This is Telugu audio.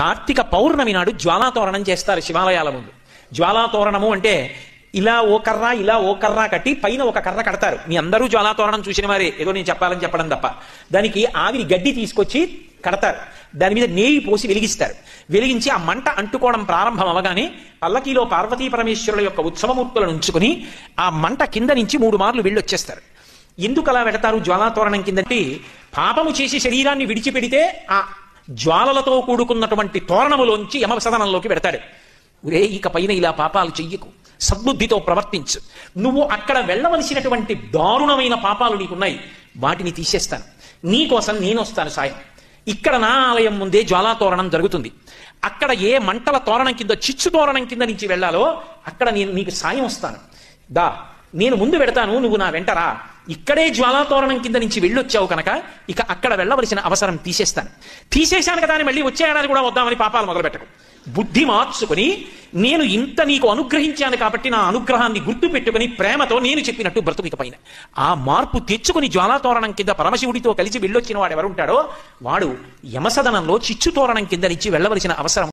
కార్తీక పౌర్ణమి నాడు జ్వాలాతోరణం చేస్తారు శివాలయాల ముందు. జ్వాలాతోరణము అంటే ఇలా ఓ కర్ర కట్టి పైన ఒక కర్ర కడతారు. మీ అందరూ జ్వాలాతోరణం చూసిన వారే, ఏదో నేను చెప్పాలని చెప్పడం తప్ప. దానికి ఆవిరి గడ్డి తీసుకొచ్చి కడతారు. దాని మీద నెయ్యి పోసి వెలిగిస్తారు. వెలిగించి ఆ మంట అంటుకోవడం ప్రారంభం అవగానే పల్లకీలో పార్వతీ పరమేశ్వరుల యొక్క ఉత్సవమూర్తులను ఉంచుకుని ఆ మంట కింద నుంచి 3 మార్లు వెళ్ళొచ్చేస్తారు. ఎందుకు అలా పెడతారు జ్వాలాతోరణం కిందంటే, పాపము చేసి శరీరాన్ని విడిచిపెడితే ఆ జ్వాలలతో కూడుకున్నటువంటి తోరణములోంచి యమసదనంలోకి పెడతాడు. ఒరే, ఇక పైన ఇలా పాపాలు చెయ్యకు, సద్బుద్ధితో ప్రవర్తించు, నువ్వు అక్కడ వెళ్ళవలసినటువంటి దారుణమైన పాపాలు నీకున్నాయి, వాటిని తీసేస్తాను, నీకోసం నేను వస్తాను సాయం. ఇక్కడ నా ఆలయం ముందే జ్వాలాతోరణం జరుగుతుంది. అక్కడ ఏ మంటల తోరణం కింద, చిచ్చు తోరణం కింద నుంచి వెళ్ళాలో అక్కడ నేను నీకు సాయం వస్తాను. దా, నేను ముందు పెడతాను, నువ్వు నా వెంటరా. ఇక్కడే జ్వాలాతోరణం కింద నుంచి వెళ్ళొచ్చావు కనుక ఇక అక్కడ వెళ్ళవలసిన అవసరం తీసేశాను కదా అని మళ్ళీ వచ్చే ఏడాది కూడా వద్దామని పాపాలు మొదలుపెట్టకు. బుద్ధి మార్చుకుని, నేను ఇంత నీకు అనుగ్రహించాను కాబట్టి నా అనుగ్రహాన్ని గుర్తు పెట్టుకుని ప్రేమతో నేను చెప్పినట్టు బ్రతుకు పైన ఆ మార్పు తెచ్చుకుని జ్వాలాతోరణం కింద పరమశివుడితో కలిసి వెళ్ళొచ్చిన వాడు ఎవరుంటాడో వాడు యమసదనంలో చిచ్చు తోరణం కింద నుంచి వెళ్ళవలసిన అవసరం